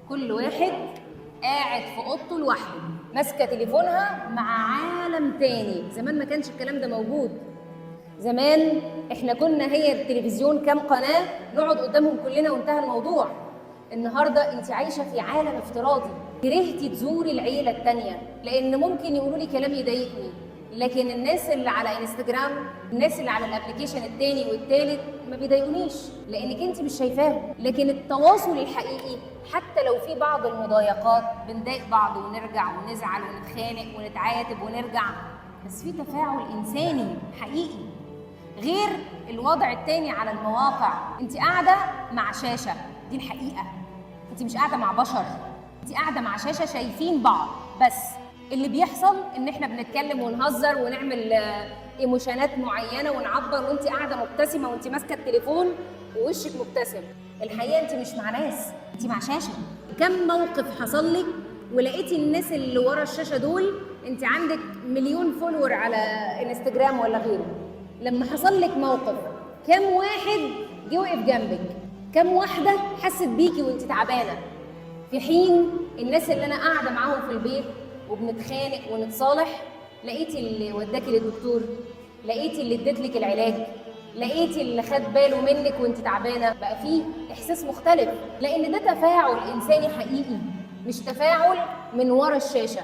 كل واحد قاعد في اوضته لوحده، ماسكه تليفونها مع عالم تاني. زمان ما كانش الكلام ده موجود. زمان احنا كنا هي التلفزيون كام قناه نقعد قدامهم كلنا وانتهى الموضوع. النهارده انت عايشه في عالم افتراضي. كرهتي تزوري العيله التانيه لان ممكن يقولوا لي كلام يضايقني، لكن الناس اللي على انستجرام، الناس اللي على الابلكيشن التاني والتالت ما بيضايقونيش لانك انت مش شايفاهم. لكن التواصل الحقيقي حتى لو في بعض المضايقات، بنضايق بعض ونرجع ونزعل ونتخانق ونتعاتب ونرجع، بس في تفاعل انساني حقيقي غير الوضع التاني على المواقع. انت قاعده مع شاشه، دي الحقيقه. انت مش قاعده مع بشر، انت قاعده مع شاشه شايفين بعض بس. اللي بيحصل ان احنا بنتكلم ونهزر ونعمل ايموشنات معينه ونعبر، وانت قاعده مبتسمه وانت ماسكه التليفون ووشك مبتسم. الحقيقه انت مش مع ناس، انت مع شاشه. كم موقف حصل لك ولقيتي الناس اللي ورا الشاشه دول، انت عندك مليون فولور على انستجرام ولا غيره، لما حصل لك موقف كم واحد جه وقف جنبك؟ كم واحده حست بيكي وانت تعبانه؟ في حين الناس اللي انا قاعده معاهم في البيت وبنتخانق ونتصالح، لقيتي اللي وداكي للدكتور، لقيتي اللي اديتلك العلاج، لقيتي اللي خد باله منك وانت تعبانه. بقى فيه احساس مختلف، لان ده تفاعل انساني حقيقي، مش تفاعل من ورا الشاشه.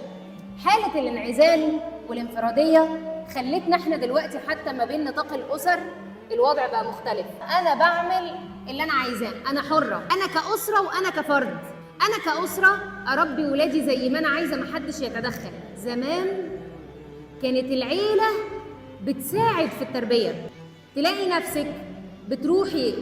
حاله الانعزال والانفراديه خلتنا احنا دلوقتي حتى ما بين نطاق الاسر الوضع بقى مختلف. انا بعمل اللي انا عايزاه، انا حره، انا كاسره وانا كفرد. انا كاسره اربي ولادي زي ما انا عايزه، محدش يتدخل. زمان كانت العيله بتساعد في التربيه. تلاقي نفسك بتروحي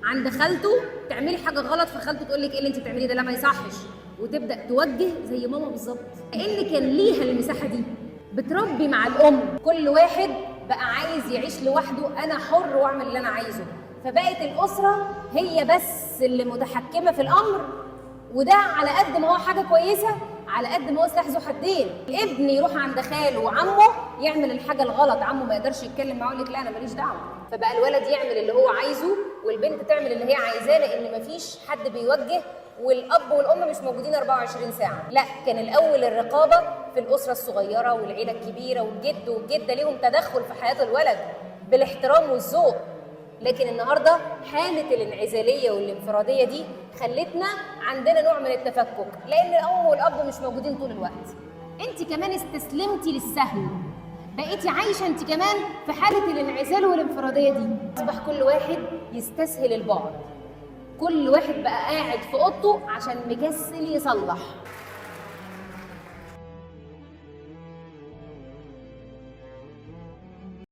عند خالته تعملي حاجه غلط، فخالته تقول لك ايه اللي انت بتعمليه ده، لا ما يصحش، وتبدا توجه زي ماما بالظبط، لان كان ليها المساحه دي. بتربي مع الام، كل واحد بقى عايز يعيش لوحده، انا حر واعمل اللي انا عايزه. فبقت الاسره هي بس اللي متحكمه في الامر، وده على قد ما هو حاجه كويسه على قد ما هو سلاح ذو حدين. الابن يروح عند خاله وعمه يعمل الحاجه الغلط، عمه ما يقدرش يتكلم معاه يقول لك لا انا ماليش دعوه، فبقى الولد يعمل اللي هو عايزه والبنت تعمل اللي هي عايزاه، لان مفيش حد بيوجه والاب والام مش موجودين 24 ساعه. لا، كان الاول الرقابه في الاسره الصغيره والعيله الكبيره، والجد والجده ليهم تدخل في حياه الولد بالاحترام والذوق. لكن النهارده حاله الانعزاليه والانفراديه دي خلتنا عندنا نوع من التفكك، لان الام والاب مش موجودين طول الوقت. انت كمان استسلمتي للسهو، بقيتي عايشه انت كمان في حاله الانعزال والانفراديه دي. اصبح كل واحد يستسهل البعد، كل واحد بقى قاعد في اوضته عشان مكسل يصلح.